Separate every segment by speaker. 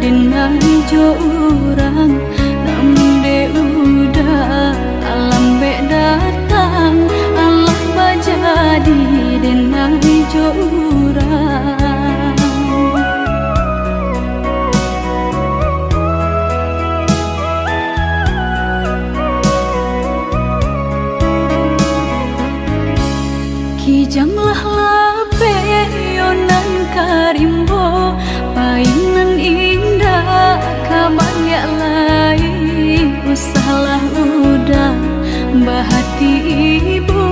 Speaker 1: denai jo urang namde udah alam be datang Allah bajadi denai jo urang kijanglah lape yonan karimbo painan indah kabaya lai usahlah udah bahati ibu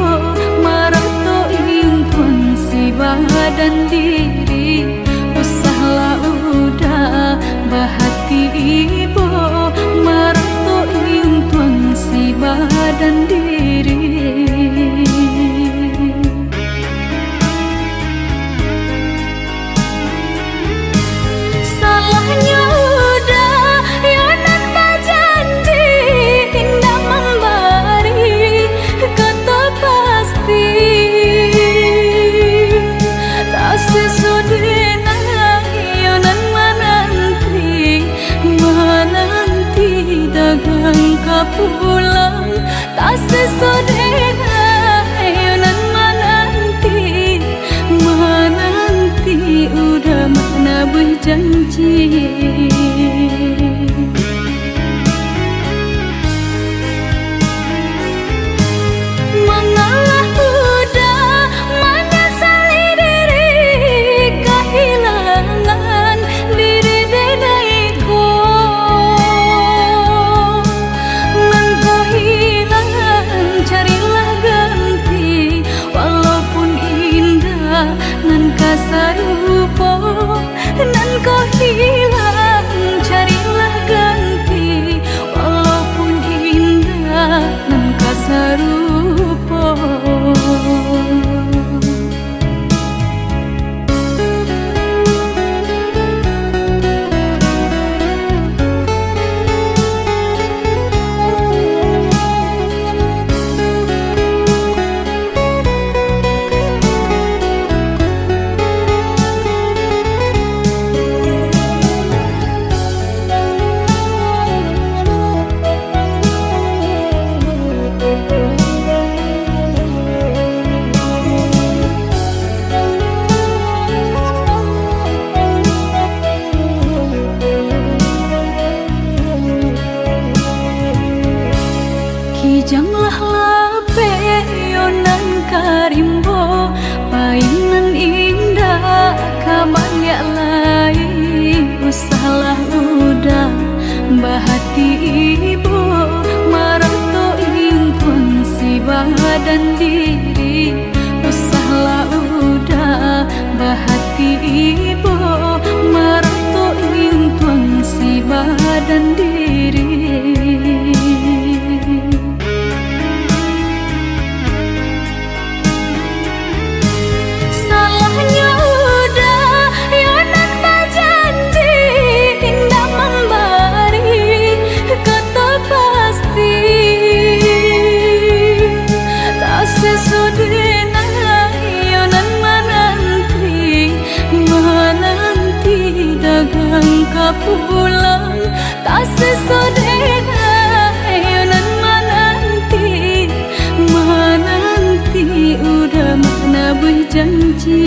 Speaker 1: marato impun si badan diri usahlah udah bahati ibu marato impun si badan diri pulang tak sesodena ayonan menanti udah mana berjanji mengalah udah menyesali diri kehilangan diri denaiku nan kasarupo nan kau hilang carilah ganti walaupun indah nan kasarupo kijanglah lape yonan karimbo painan indah kabaya lai usahlah udah bahati ibu marato impun si badan diri usahlah udah bahati ibu marato impun si badan diri pulang tak sesodena ayonan menanti udah mana berjanji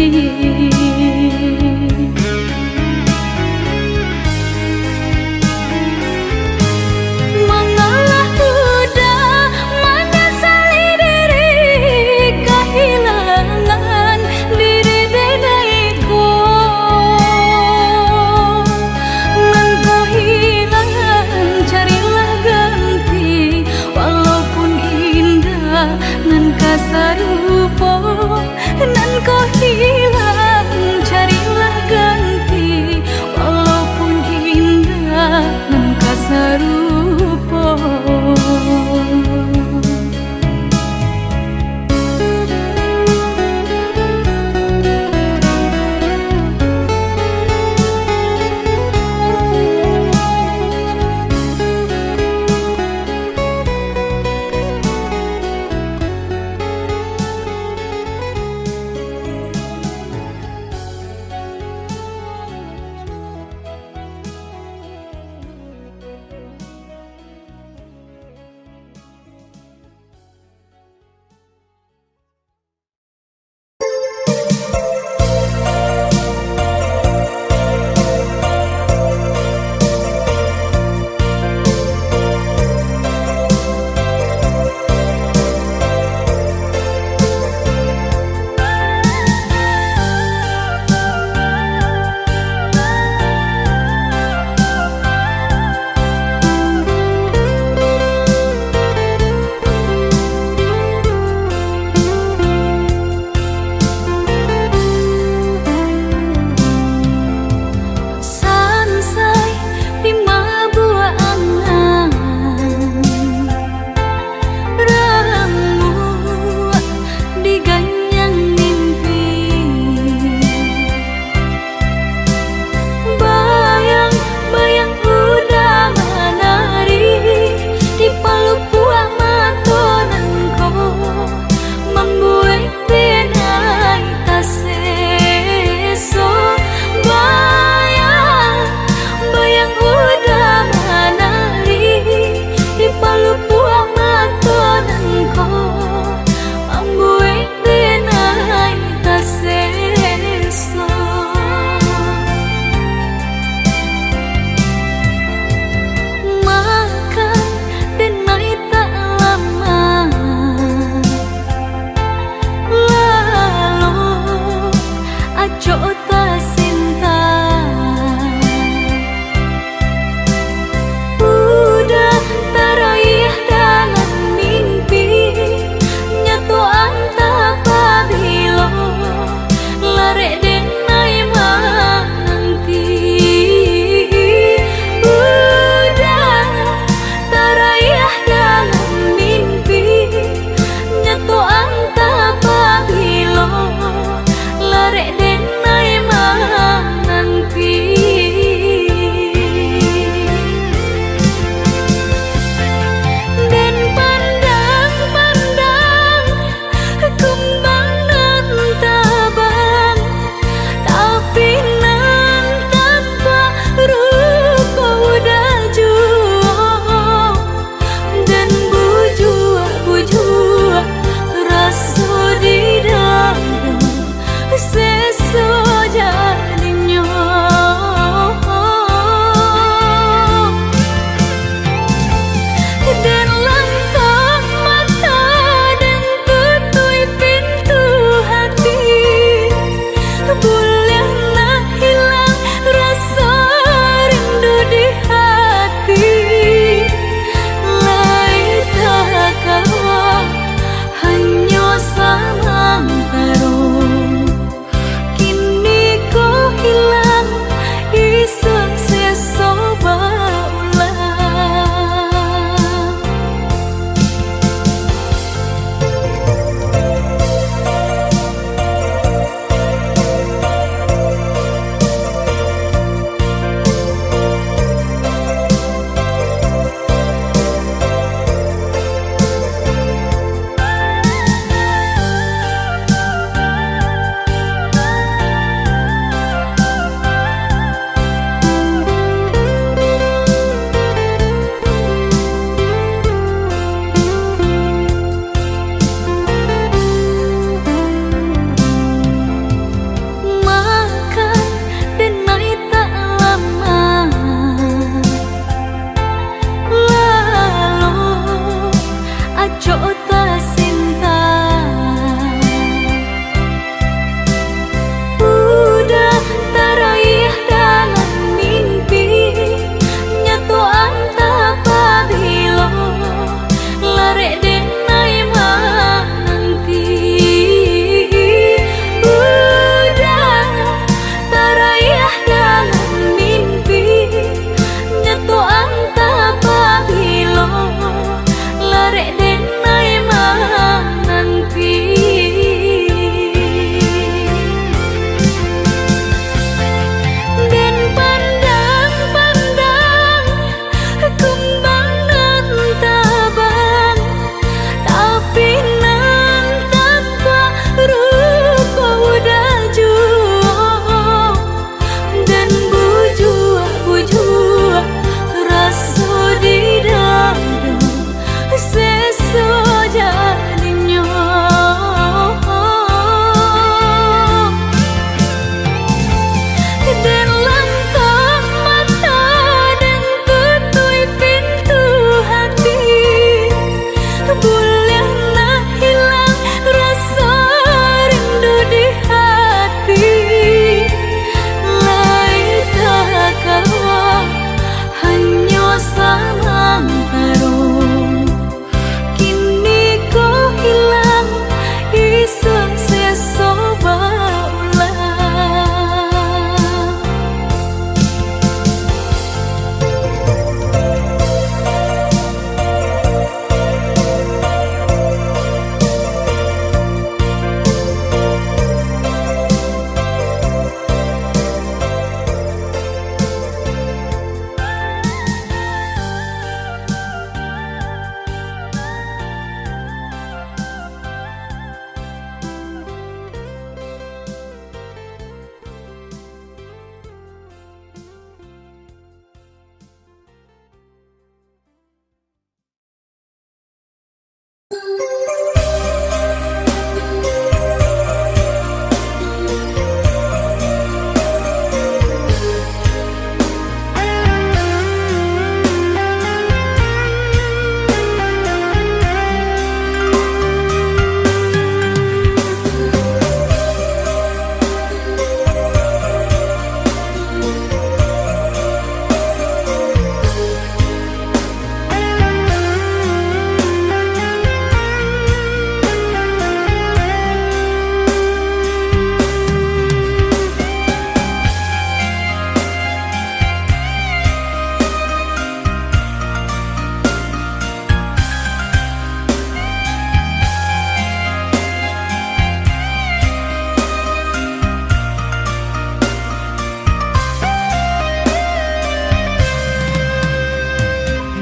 Speaker 1: mengalah udah menyesali diri kehilangan diri denaiku nan kasarupo nan kau hilang carilah ganti walaupun indah nan kasarupo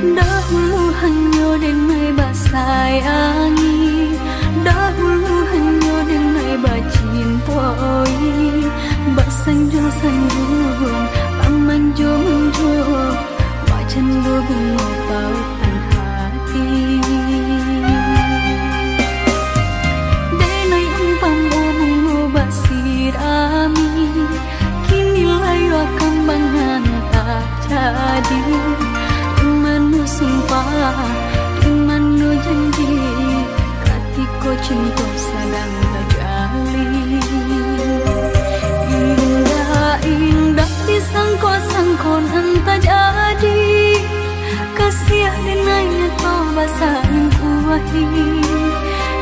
Speaker 1: Dahulu hanya denai basayangi, dahulu hanya denai bacintoi, basanjung-sanjung, pamanjung-manjung, wajan bunga pautan hati. Denai umpam bunga basirami, kini layu kambangan tak jadi. Imanu sumpah, imanu janji, katiko cinta sedang terjalin. Indah disangko-sangko entah jadi, kasih denainya kau basahin kuahi.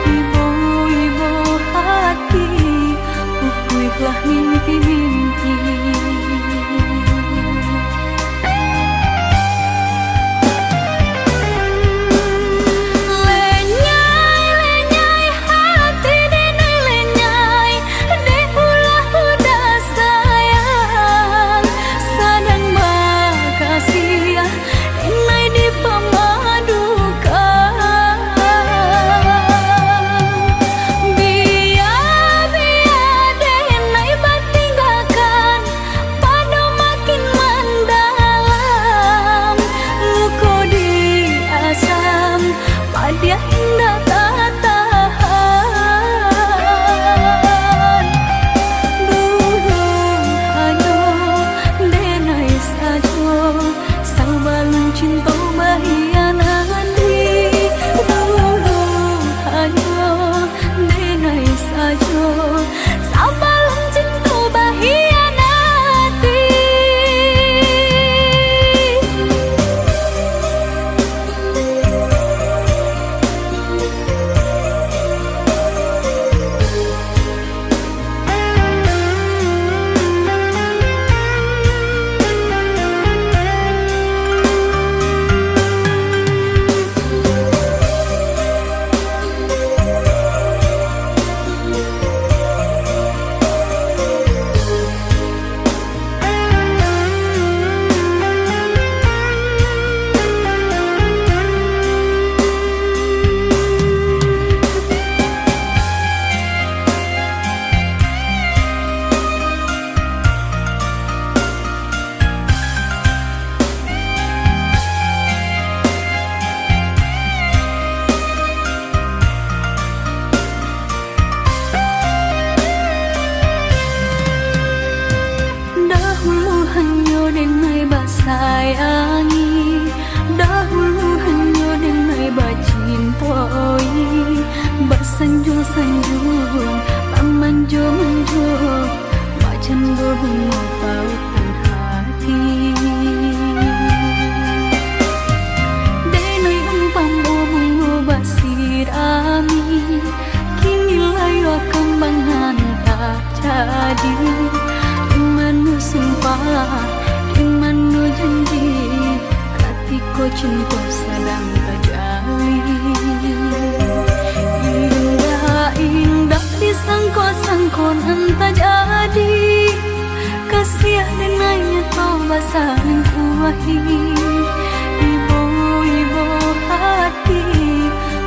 Speaker 1: Ibu-ibu hati, pupuihlah mimpi-mimpi. Dia indah tak tahan. Dulu hanya denai saja, sang balon cinta bahianati. Dulu hanya denai saja, sang balon cinta bahianati. Denai basayangi, dahulu hanya denai bacintoi, basanjung-sanjung, pamanjung-manjung, wajan bunga pautan hati. Denai umpam bunga basirami, kini layu kambangan tak jadi. Imanu sumpah, imanu janji, katiko cinta sedang terjalin. Indah disangko-sangko entah jadi, kasih denainya kau basahin kuahi. Ibu-ibu hati,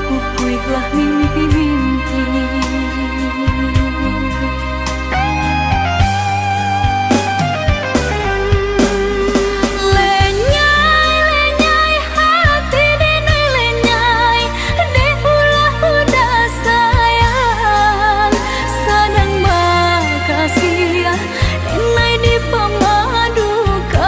Speaker 1: pupuihlah mimpi-mimpi. Denai di pemadukan.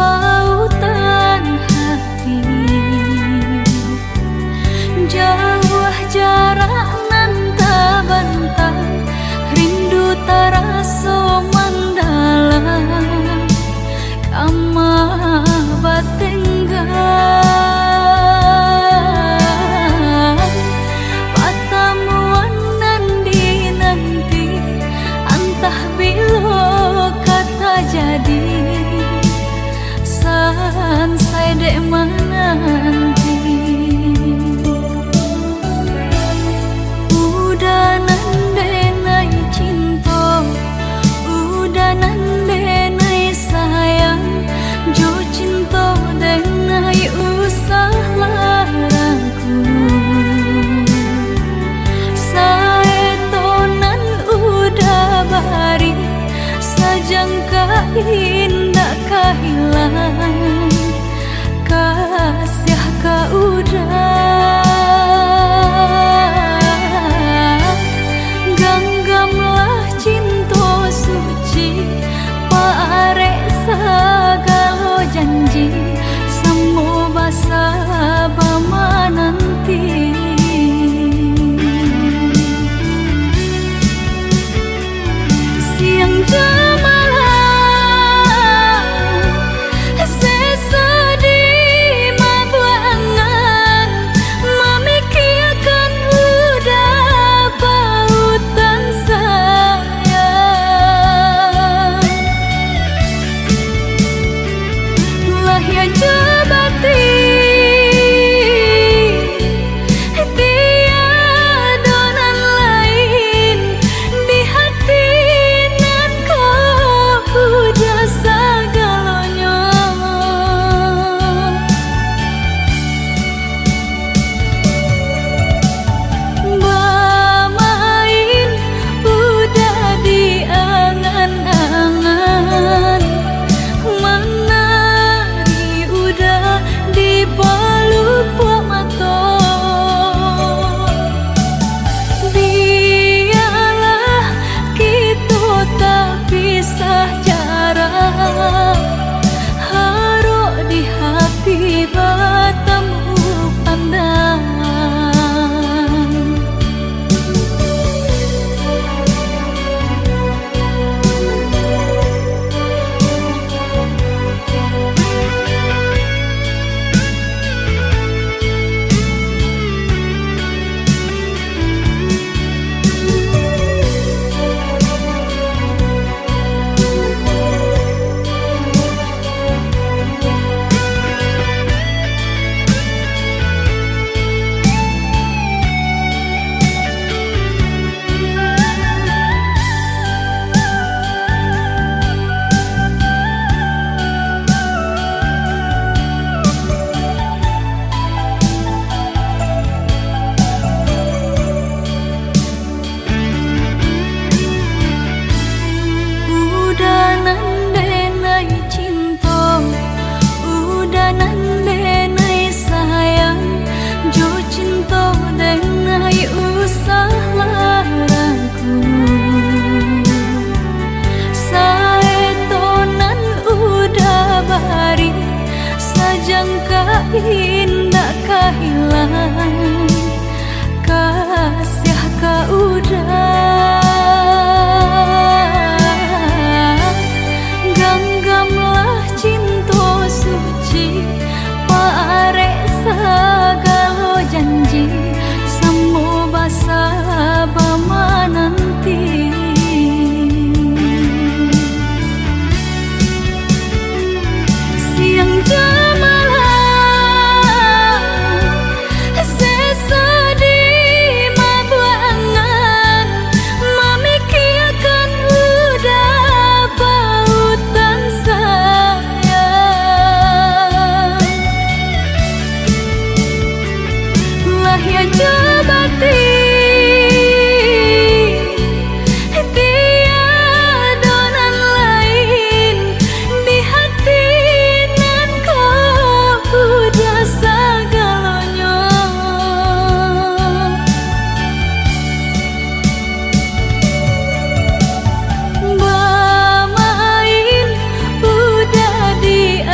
Speaker 1: pautan hati. Jauh jarak nan tak bantah, rindu taraso mandalam, kama batenggan. Patamuan nan dinanti, antah bilo kata jadi, sansai dek menanti. Udah nandenai cinta, udah nandenai sayang, jo cinta denai usah larangku. Saetonan udah bari, sajangka indah kehilangan, kasih ka udah. Ganggamlah cinta suci, parek sagalo janji, semua basa bama nanti. Siang jamalah sesedih mabuangan, memikirkan udah pautan sayang. Lah ya jabati tiadonan lain di hati nan kau udah segalanya. Bermain udah di angan-angan, menari udah di pelupuk mata. Biarlah kita tak pisah jarak, haruk di hati bertemu pandangan. Udah nandenai cinta, udah nandenai sayang, jo cinta denai usah larangku. Saetonan udah bari, sajangka indah kehilangan, kasih ka udah. Ganggamlah cinta suci, parek sagalo janji, semua basa bama nanti. Siang jamalah sesedih mabuangan, memikirkan udah pautan sayang. Lah ya jabati tiadonan lain di hati nan kau udah segalanya. Bermain udah di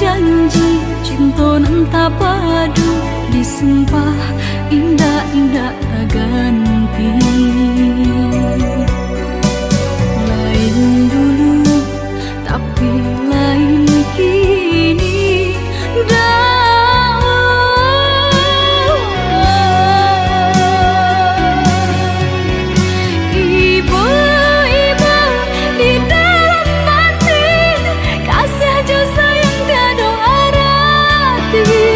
Speaker 1: janji cinta nan tak padu disumpah indah-indah tak ganti. Lain dulu tapi lain kini ibu-ibu di dalam batin kasih aja sayang tiada arti.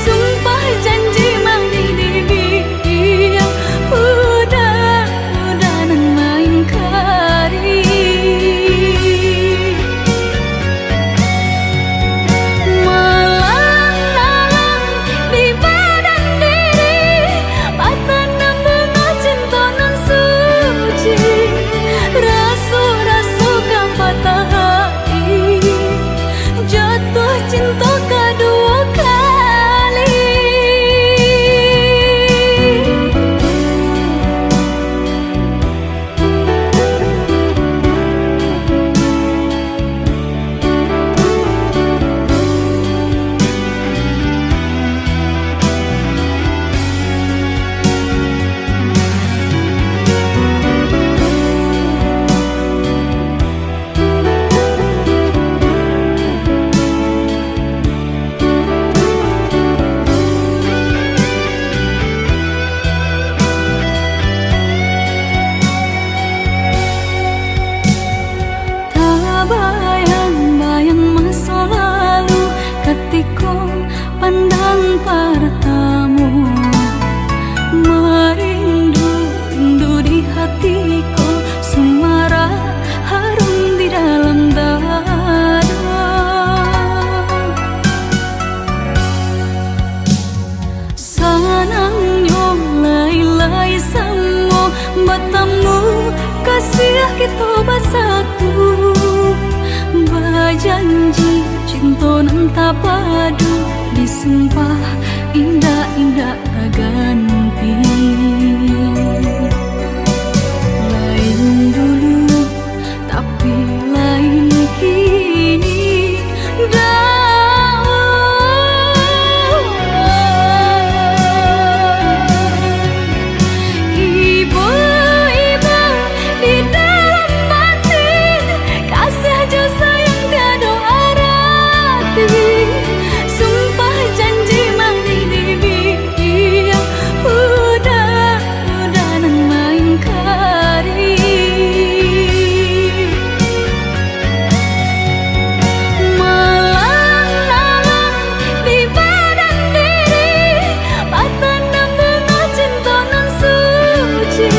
Speaker 1: Sumpah janji mang di yang udah nan main kari. Malang-malang di badan diri patanam bunga cinta nan suci. Rasu-rasu kan patah hati jatuh cinta kedua kali. Tak bayang-bayang masa lalu ketika pandang pertama. Merindu di hatiku sumara harum di dalam dada. Sanangnya lai-lai sama bertemu kasih kita bersatu. Berjanji cinta nan tak padu disumpah indah-indah tak ganti. Lain dulu tapi lain kini ibu-ibu di dalam batin kasih aja sayang tiada arti. Sumpah janji mang di yang udah nan main kari. Malang-malang di badan diri patanam bunga cinta nan suci.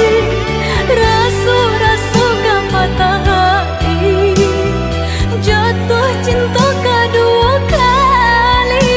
Speaker 1: Rasu-rasu kan patah hati jatuh cinta kedua kali.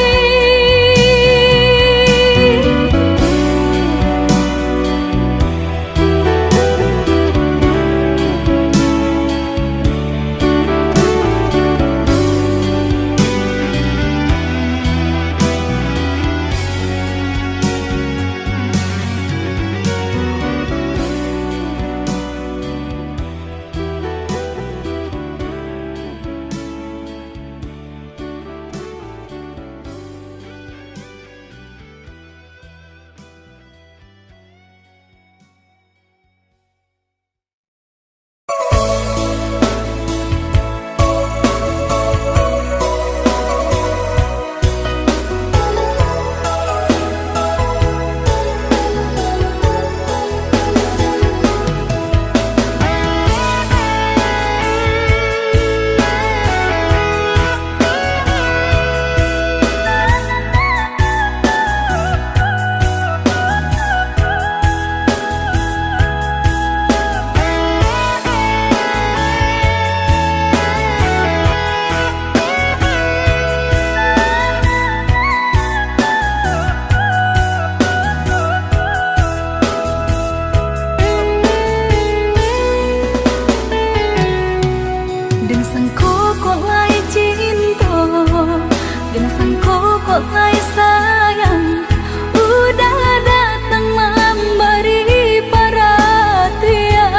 Speaker 1: Lai sayang udah datang memberi perhatian.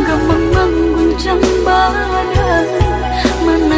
Speaker 1: Gampang mengguncang badan mana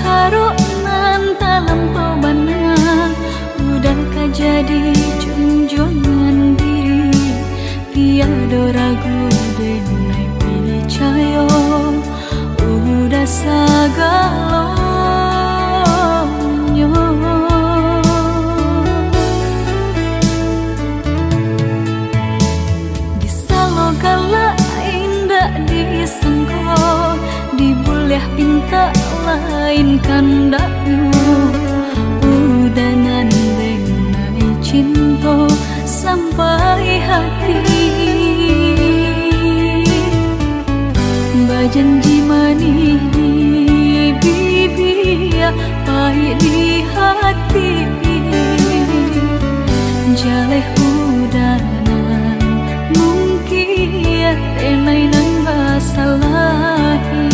Speaker 1: haronan talam bana udah jadi junjungan diri tiada ragu denai percaya udah sagalonyo disaloga indah disengko dibuleh pinta lain kandakmu udah nandeng nai cinta sampai hati bajanji manis di bibir pahit di hati jaleh udanan mungkin enai nang basalahi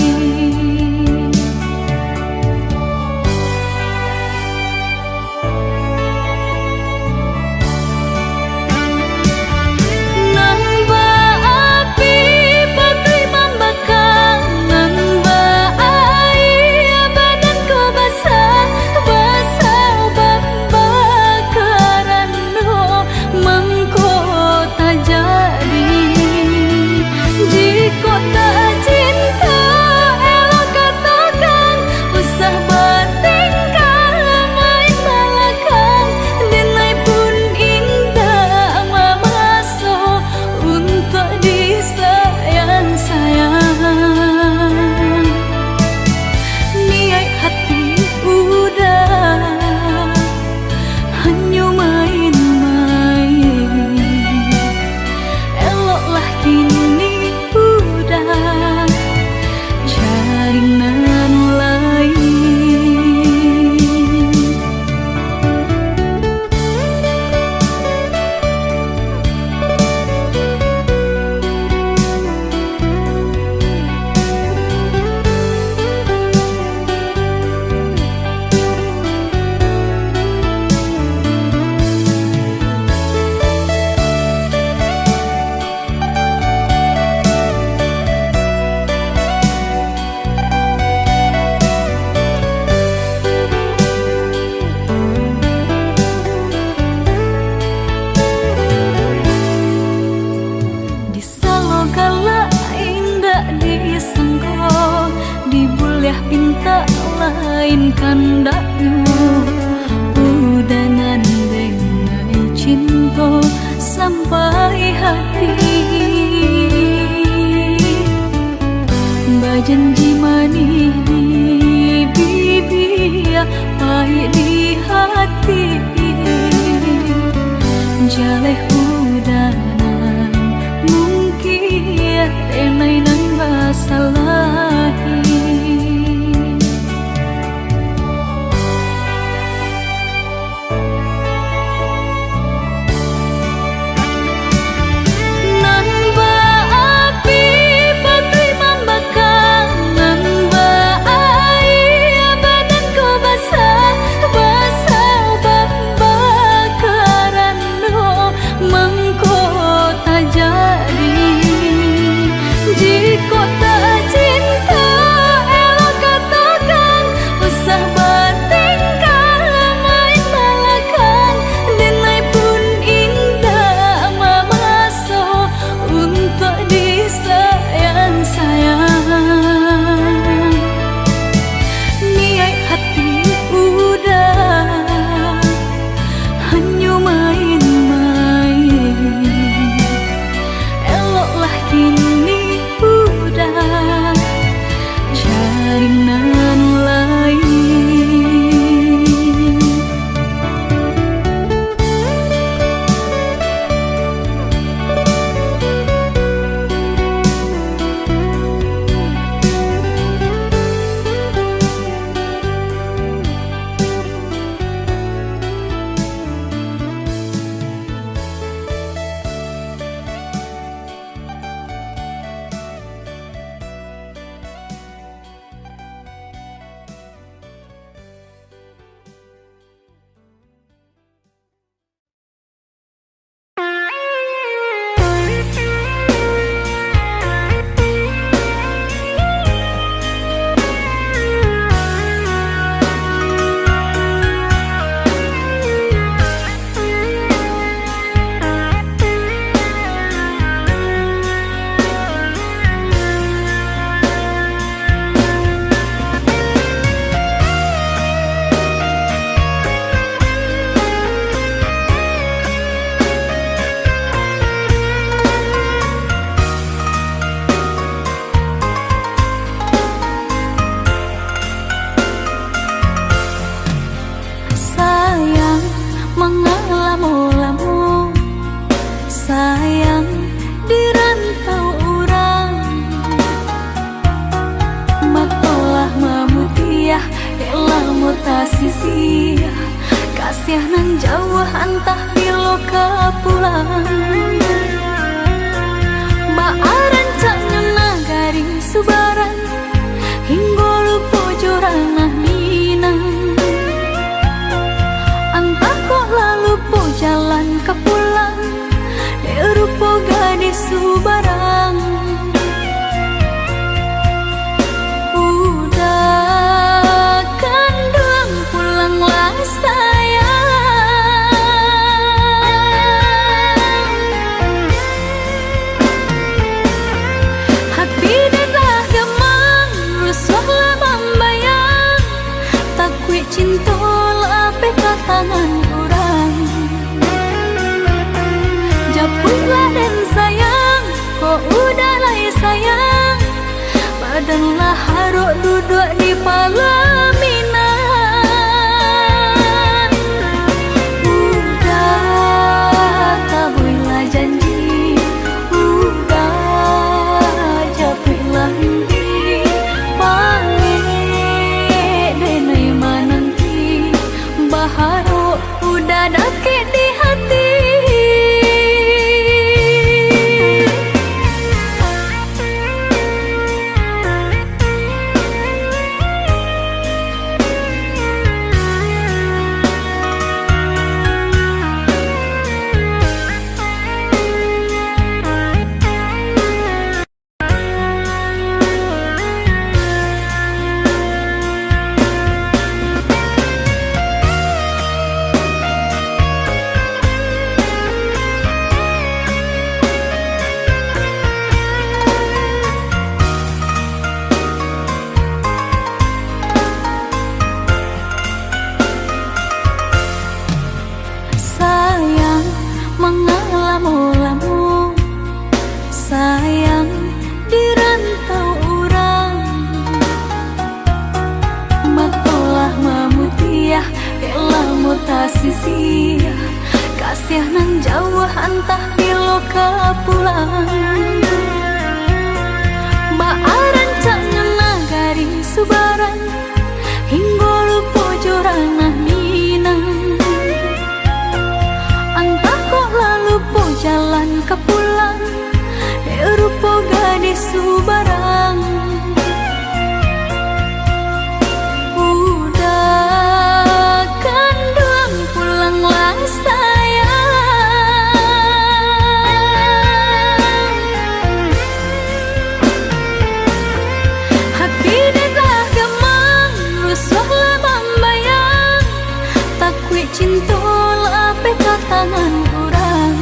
Speaker 1: pinta lain kandakmu udah nandeng nai cinta sampai hati bajanji manis di bibir pahit di hati jaleh udanan mungkin enai nang basalahi kota muta sisi kasih nan jauh antah bilo kapulang Baaran caknya nagari subaran hingga lupa jorang minang Antah kok lalu po jalan ke pulang rupa gadis subarang Udah kandung pulanglah sayang Hati dah gemang rusuhlah membayang Takut cinta lape ke tangan orang Japulah dan sayang, kok udah lah sayang Badanlah haruk duduk di pelaminan Udah tabuilah janji Udah japulah mimpi Panggil denai mananti Baharuk udah dakik di hati Mengalamu-lamu sayang di rantau orang Matolah memutiah bela mutasisi kasih nan jauh antah bilo kapulang Baaran caknya nagari subaran hingga lupa jorang minang Lupa jalan ke pulang rupa gadis subarang Udah kandung pulanglah sayang Hati dah gemang rusuhlah membayang Takut cinta lape ke tangan orang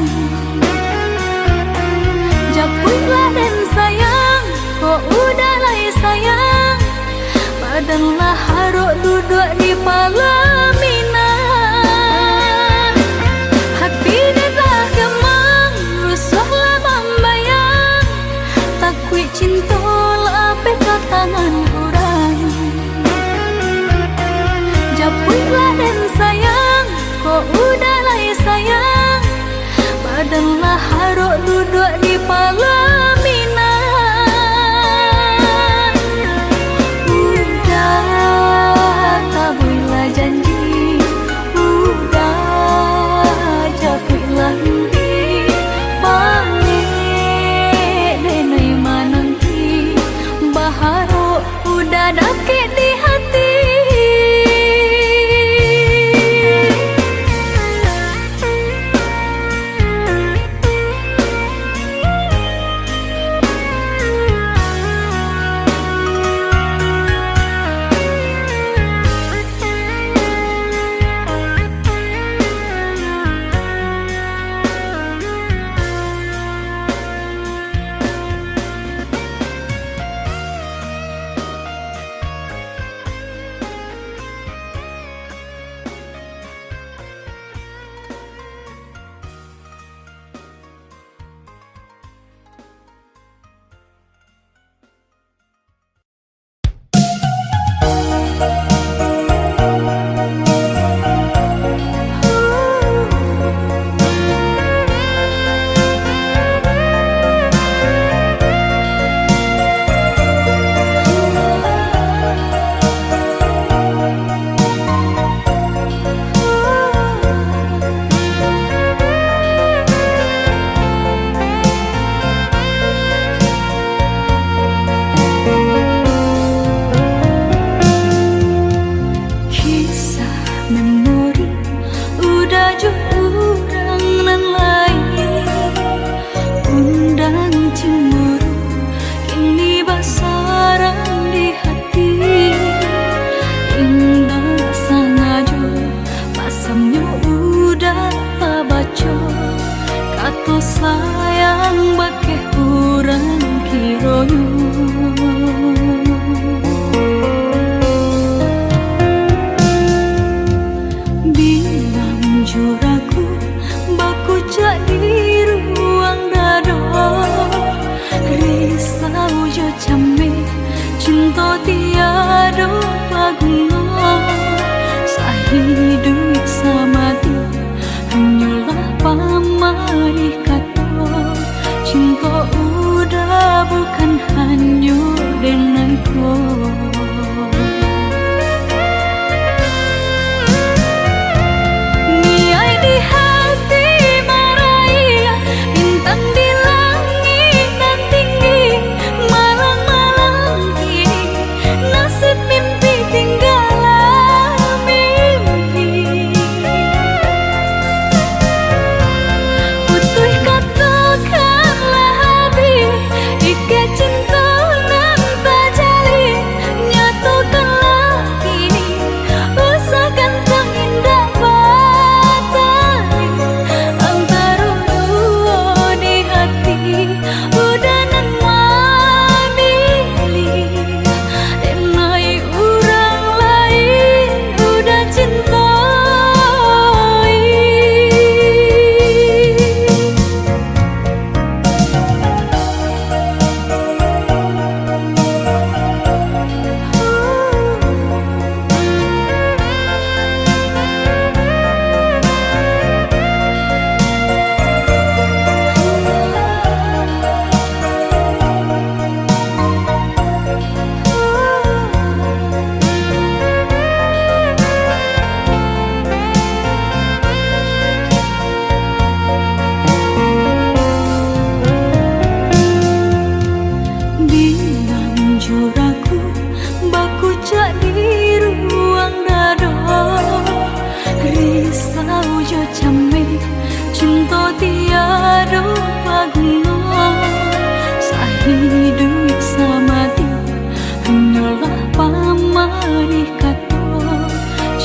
Speaker 1: Japulah dan sayang, kok udah lah sayang Badanlah haruk duduk di pelaminan Hati dah gemang, rusuhlah membayang Takut cinta lape ke tangan orang Japulah dan sayang, kok udah lah sayang Badanlah haruk duduk di pelaminan Udah tabuilah janji Udah japuilah mimpi Panggil denai mananti Baharuk udah dakik di hati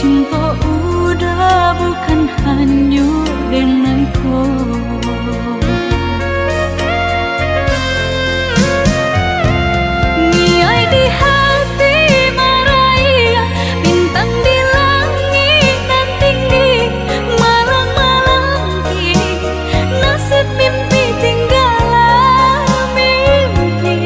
Speaker 1: cinta udah bukan hanyut denganku. Niai di hati maraya, bintang di langit dan tinggi, malam-malam kini nasib mimpi tinggalan mimpi.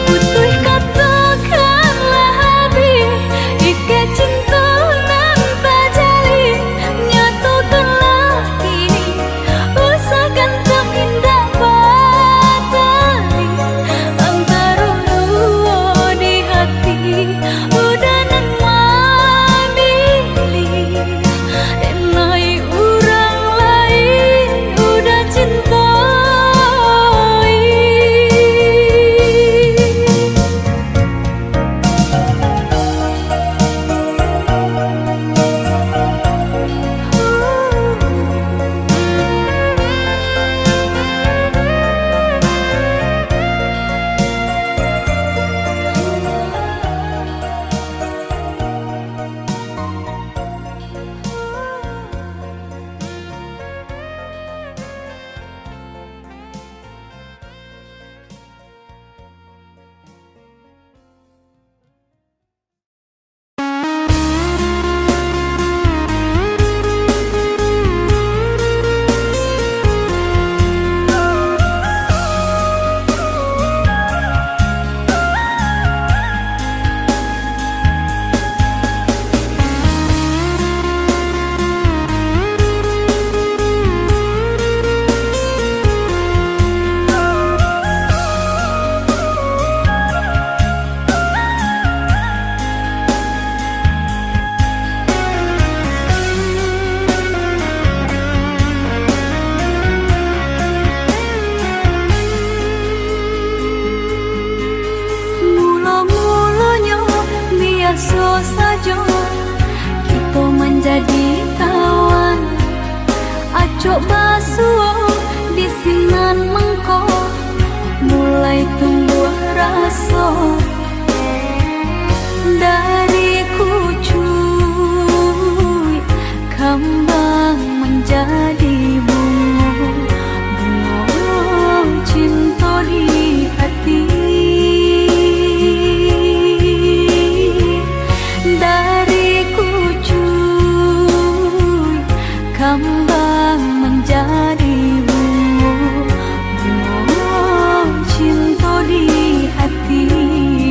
Speaker 1: Putuh katakanlah habis, ike cinta nan tak jali, nyatakanlah kini usahakan indah batali. Antara dua di hati udah nan mamili, enai orang lain udah cintai. Mula-mulanya biasa saja kita menjadi kawan. Acok basuh di sinan mengko, mulai tumbuh rasa. Dari kucuy kembang menjadi bunga, bunga cinta di hati. Dari kucuy kembang menjadi bunga, bunga cinta di hati.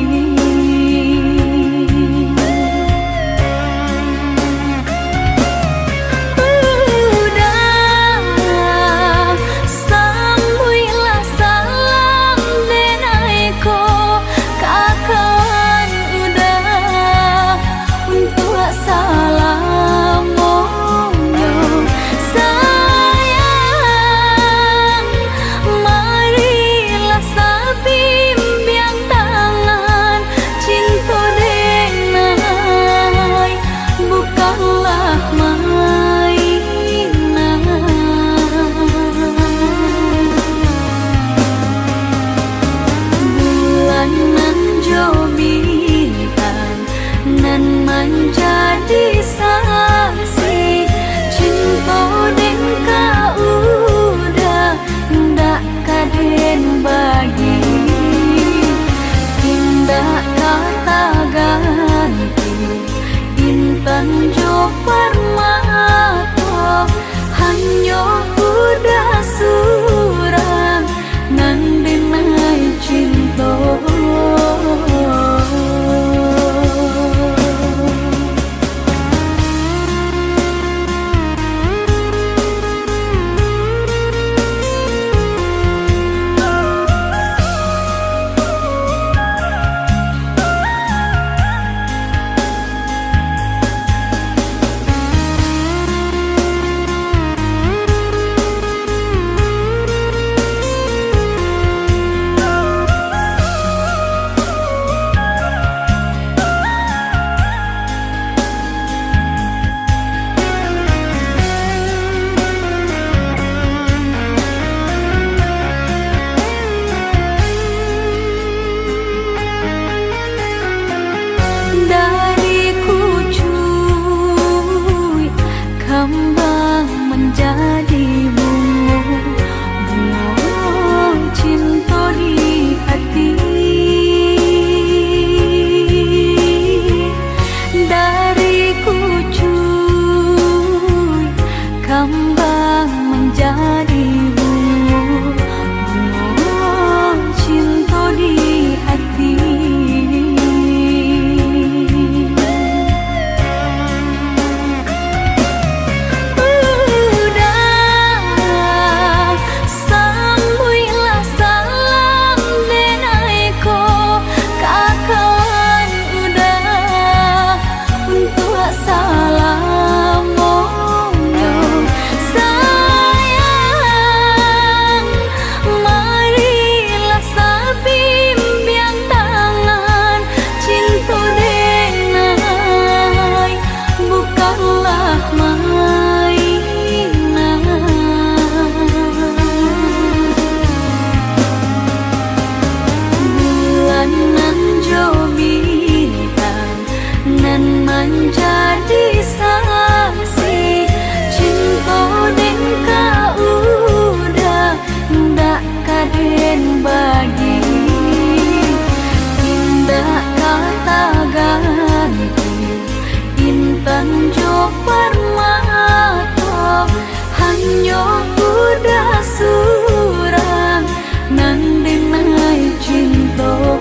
Speaker 1: kembang menjadi bunga, bunga cinta di hati. Dari kucuy kembang menjadi bunga, bunga cinta di hati. Menjadi saksi cinta dengka udah ndak kaden bagi indah kata ganti intan jo permata hanya udah surang nan denai cinta.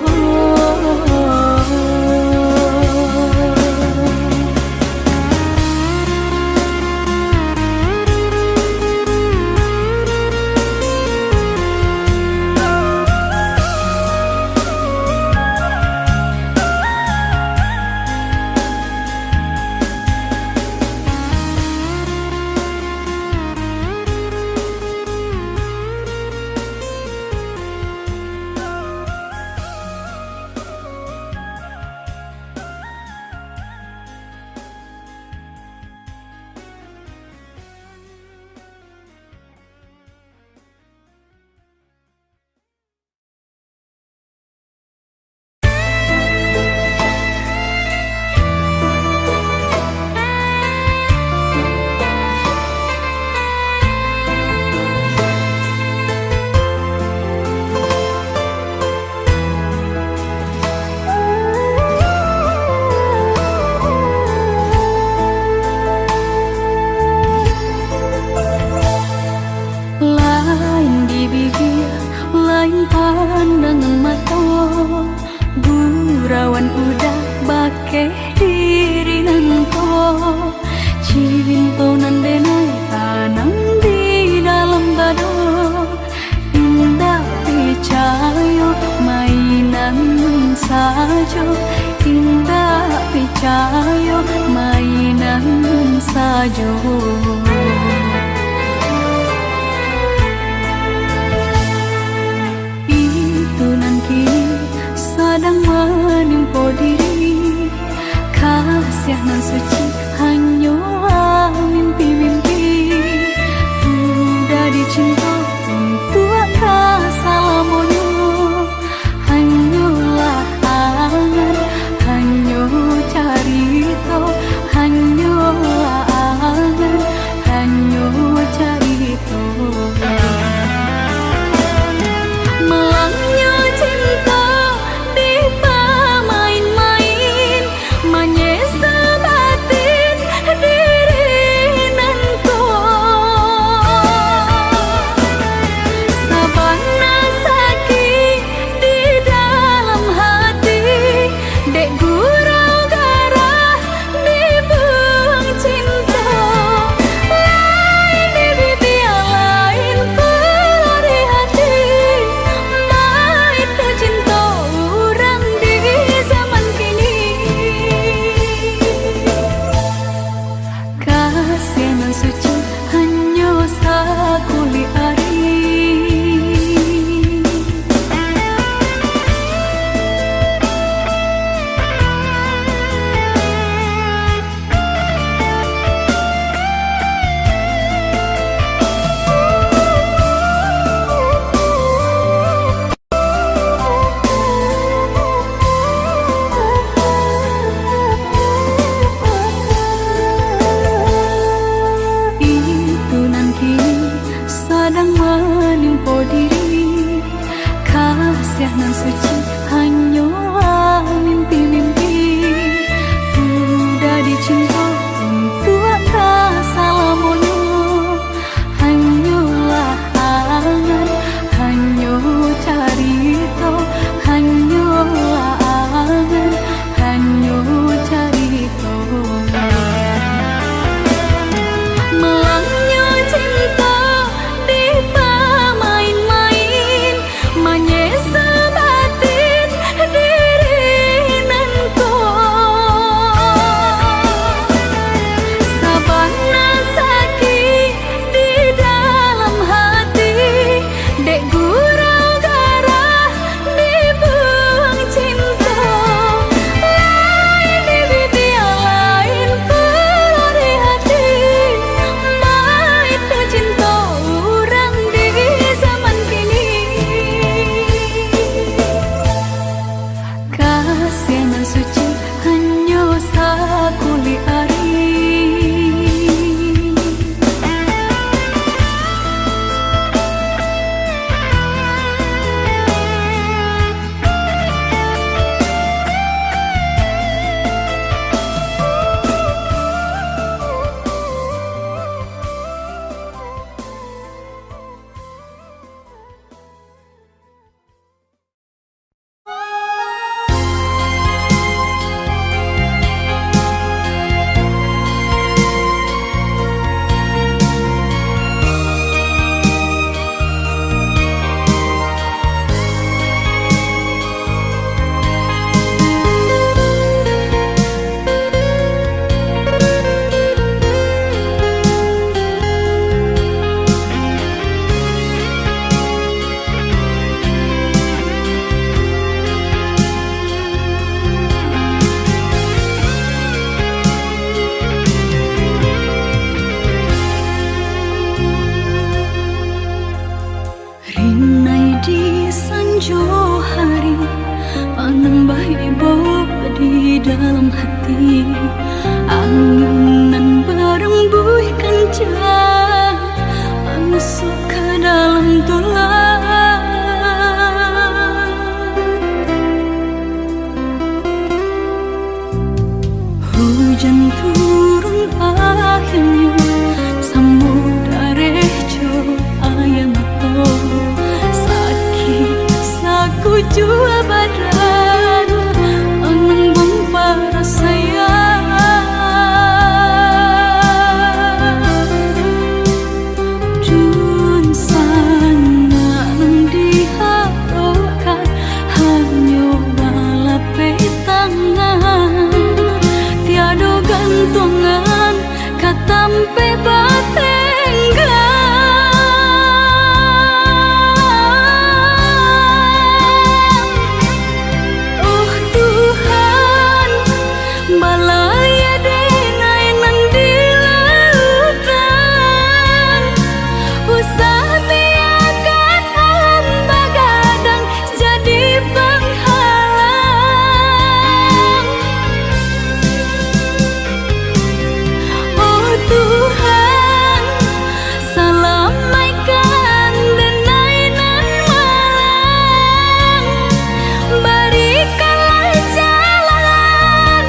Speaker 1: Pandangan mata gurauan udah bakeh diri nanko cinta nan denai tanam di dalam dada indah percaya mainan saja indah percaya mainan saja. Sedang menimpa diri kasih nan suci hanya mimpi-mimpi udah dicinta untuk keselamanya hanyalah angan hanya cerita hanyalah angan hanya cerita melangnya cinta main-main menyesa hati dalam hati, angunan berembus kencang masuk ke dalam tulang. Hujan turun akhirnya, samudra rejo ayam to, sakit saku jua badan menembung para sayang. Jun sana nang diharapkan hanya balapai tangan, tiada gantungan katampe batenggan. Oh Tuhan, balaya denai nan di lautan, usah biarkan alam bagadang jadi penghalang. Oh Tuhan, salamaikan denai nan malang, berikanlah jalan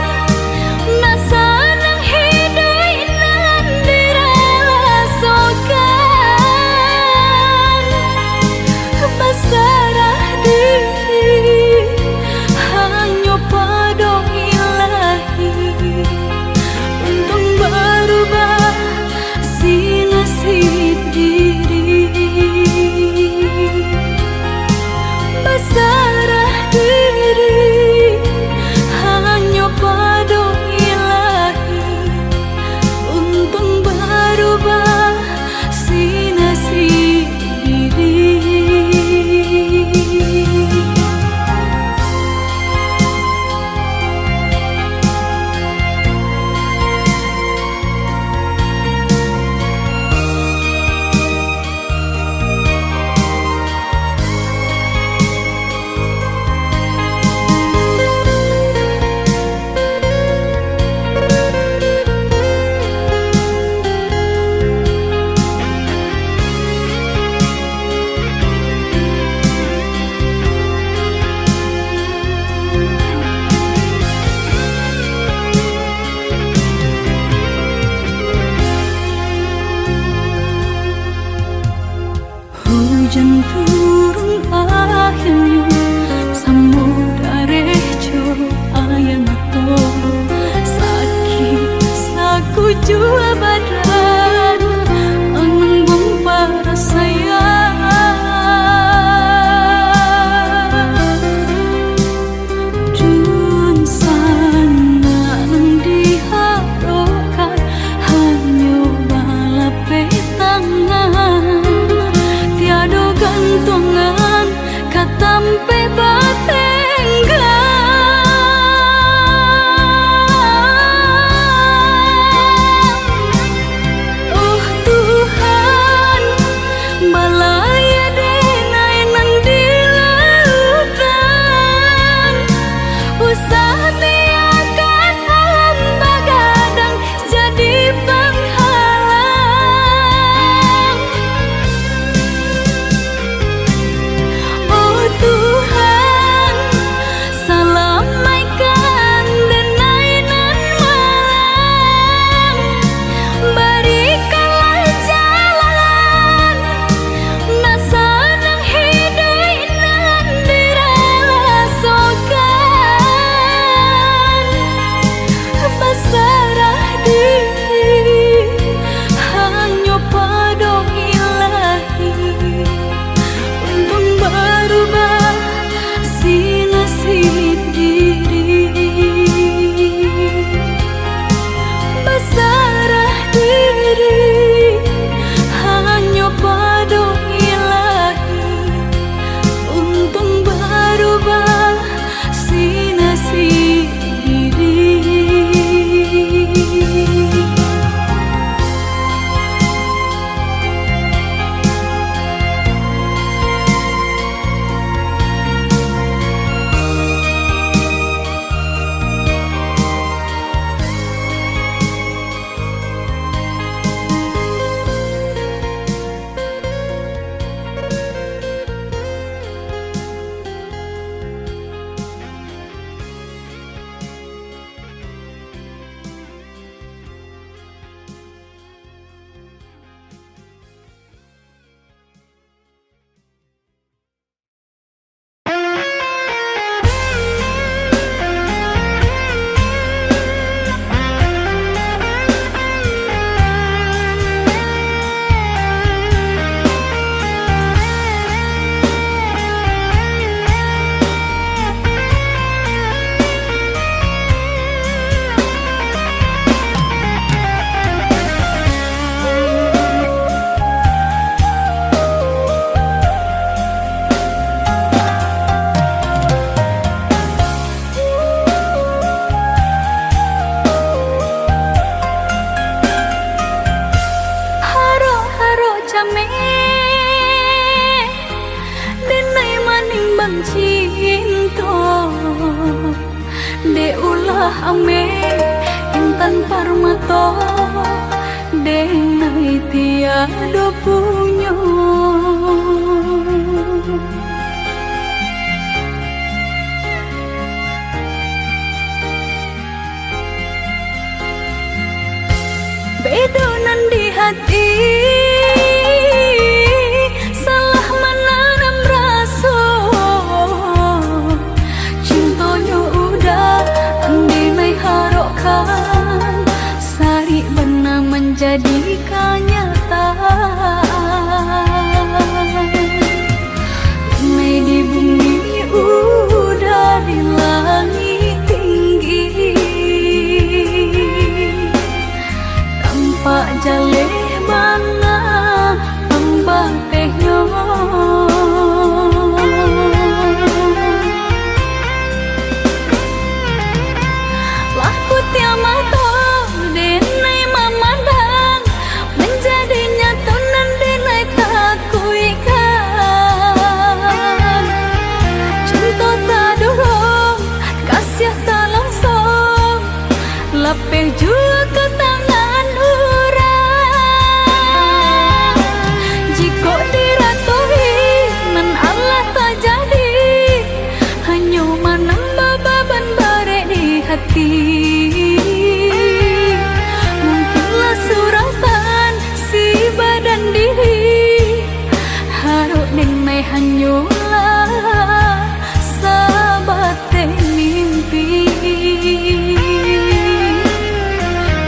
Speaker 1: nasa nang hidup nan dirasakan. Basarah diri hanya pada ilahi, untung berubah si nasib diri. Basarah diri hanya pada ilahi, untung berubah si nasib diri. Hujan turun akhirnya, samudra rejo ayam to, sakit saku jua badan menembung para sayang. Jun sana nang diharapkan hanya balapai tangan, tiada gantungan katam parmato denai tiada punya. Bedonan di hati, salah menanam rasa. Cintanya udah andai harokkan, sari benar menjadikan nyata. Nai di bumi udah di langit tinggi, Pak jaleh bana pembatehnya. Laku tiama to denai memandang, menjadi nyata nan denai takuikan. Cinta tak dorong, kasih tak langsung, lepeh jua ke tangan. Mungkinlah suratan si badan diri, haruk denai hanyalah sahabat mimpi.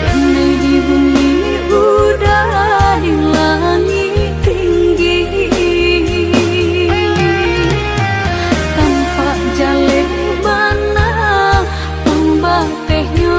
Speaker 1: Denai di bumi udah di langit tinggi, tampak jaleh bana pembatehnya.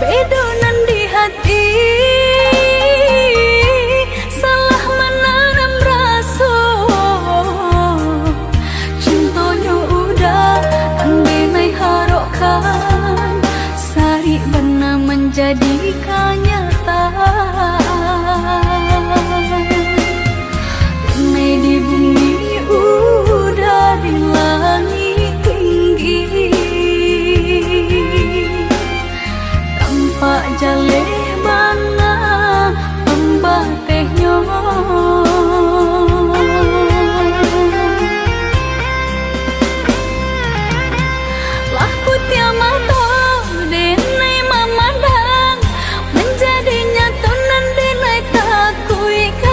Speaker 1: Bedonan di hati, salah menanam rasa. Cintanya udah andai harokkan, sari benar menjadikan nyata. Denai di bumi udah di langit tinggi, Pak jaleh bana pembatehnya. Laku tiama to denai memandang, menjadi nyata nan denai takuikan.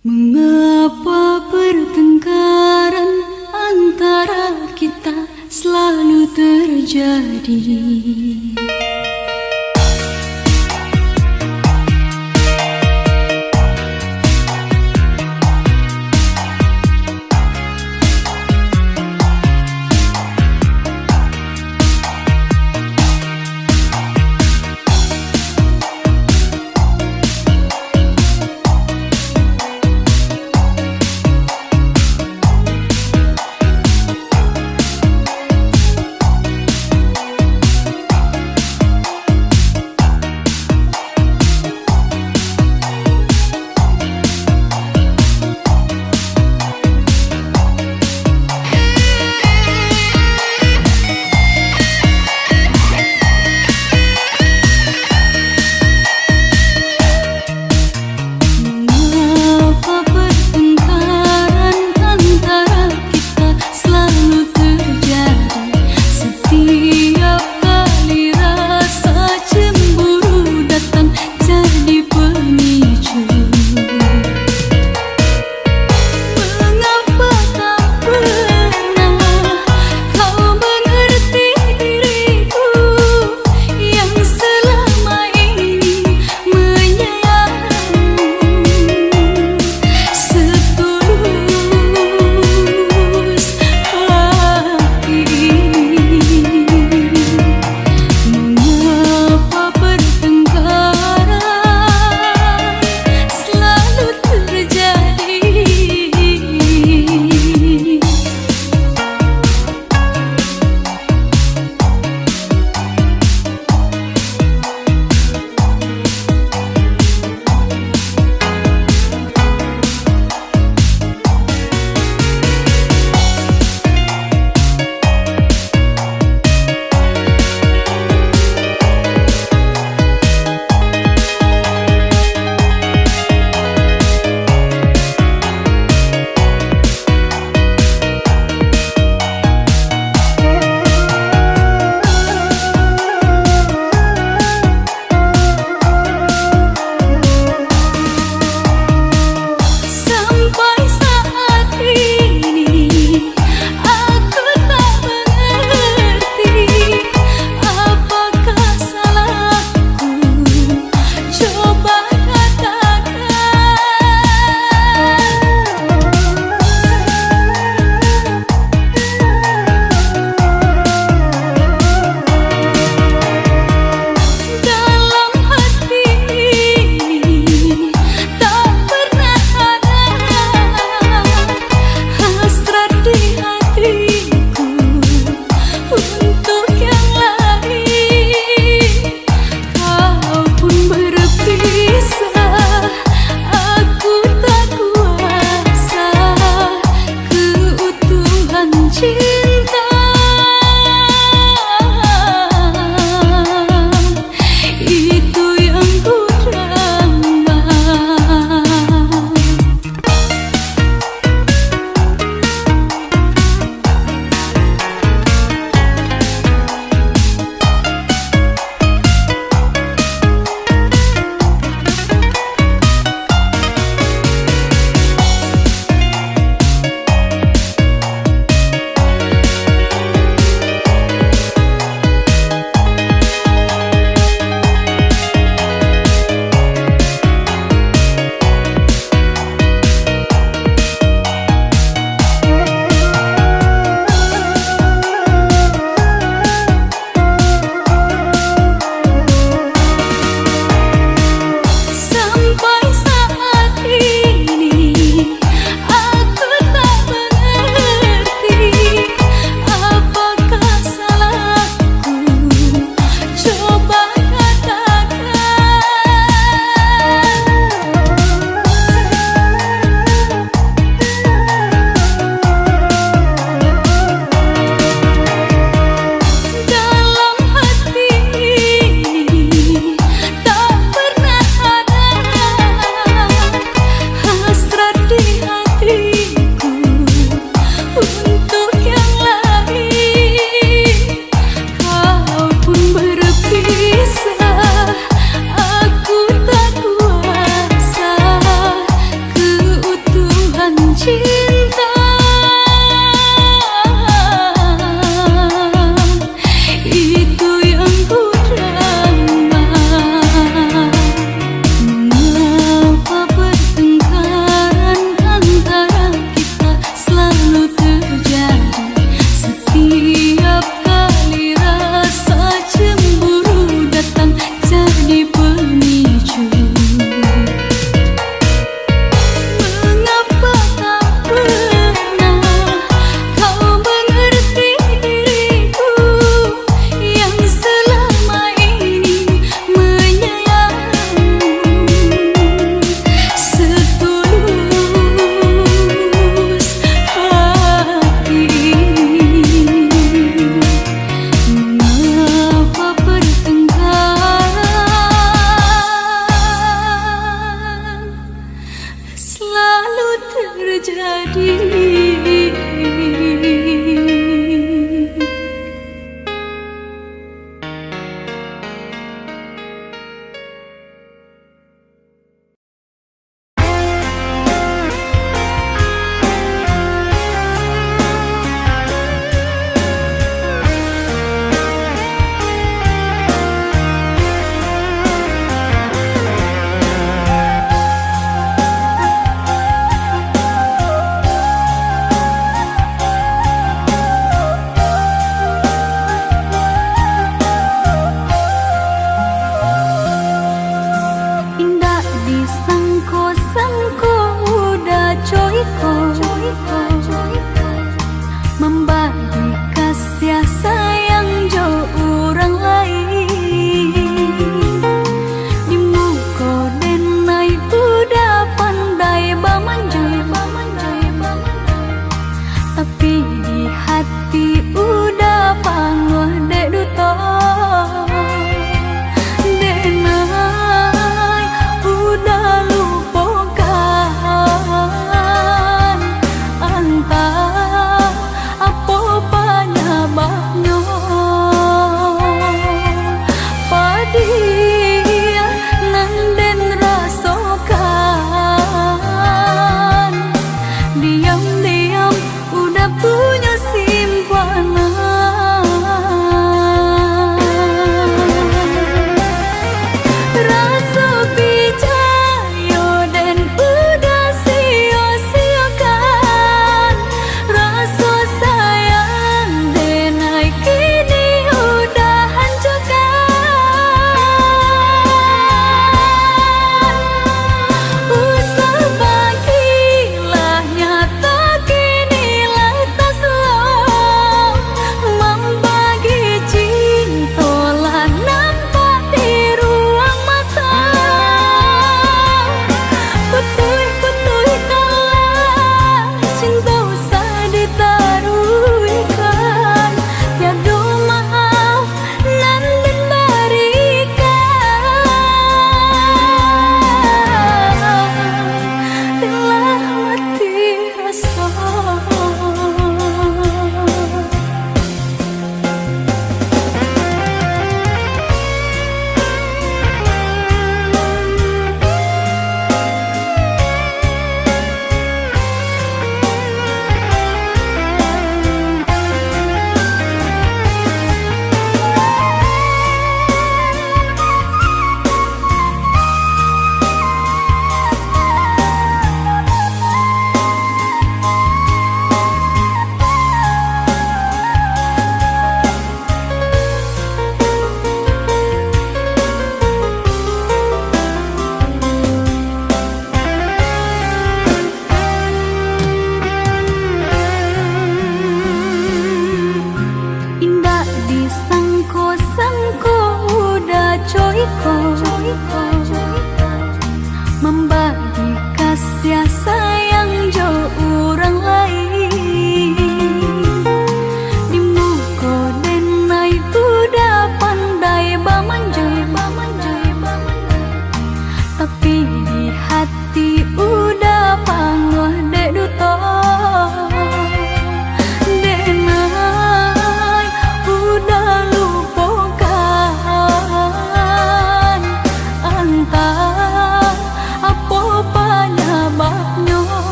Speaker 1: Mengapa pertengkaran antara kita selalu terjadi? terjadi.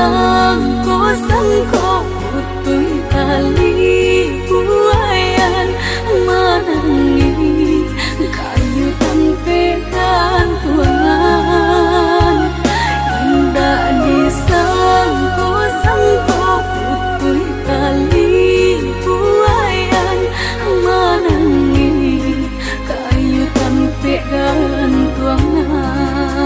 Speaker 1: sangko putui tali buayan menangi kayu tempekan tuangan indah disangko putui tali buayan menangi kayu tempekan tuangan.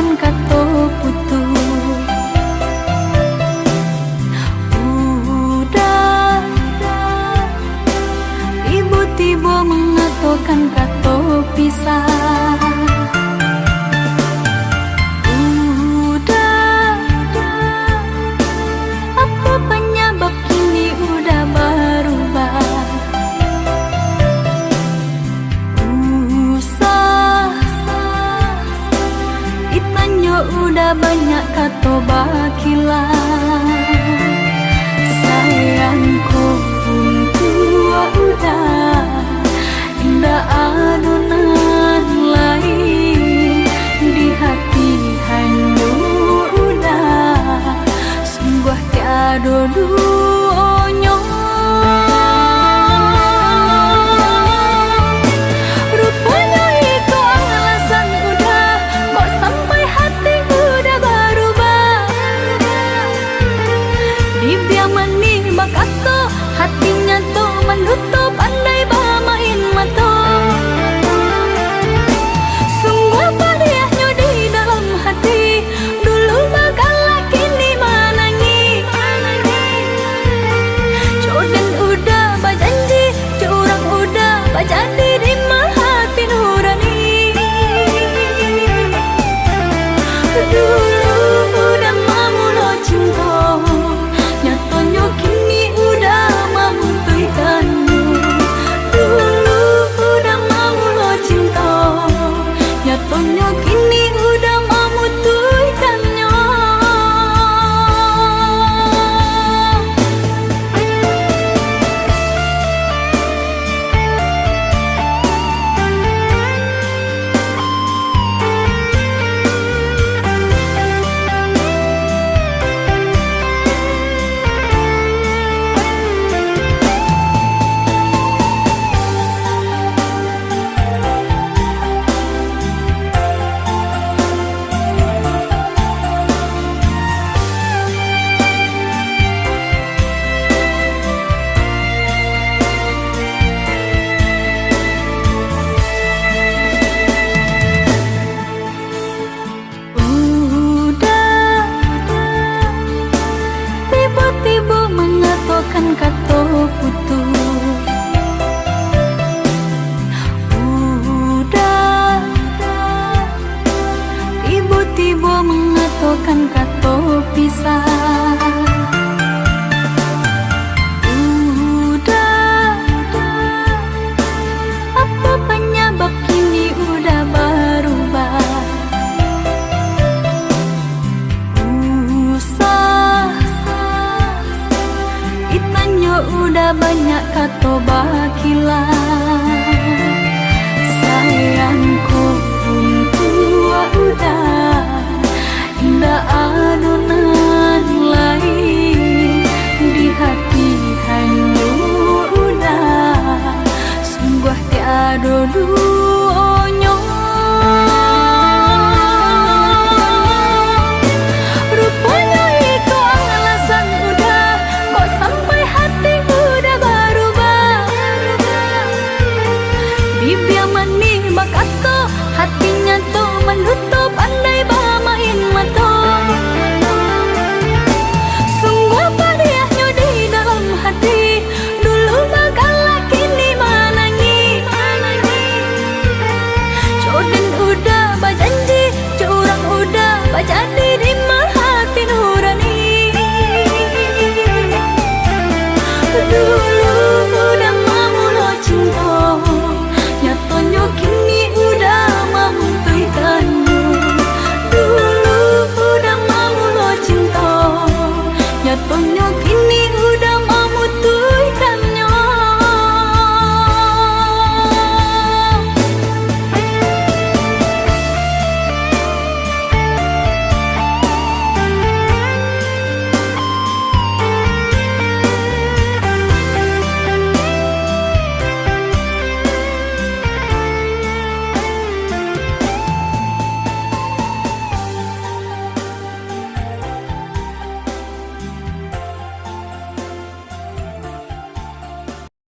Speaker 1: kan kato putus. Udah tiba-tiba mengatakan kato pisah. Udah apa penyebab kini udah berubah. Udah banyak kato bakilan. Sayangku tua udah indah adonan lain di hati hanya udah sungguh tiada duanya. Rupanya itu alasan udah kok sampai hati dibiamani bakato hatinya tuh menutup andai bermain mata. Semua padiahnya di dalam hati dulu bakal kini menangi. Jodan udah berjanji, curang udah berjadi di hati nurani. Dulu udah mau lo cinta, nyatanya kini udah memutihkanmu. Dulu udah mau lo cinta, nyatanya kini udah memutihkannya. Kan kato putus. Udah tiba-tiba mengatakan kato pisah. Udah apa penyebab kini udah berubah. Udah banyak kato bakilan.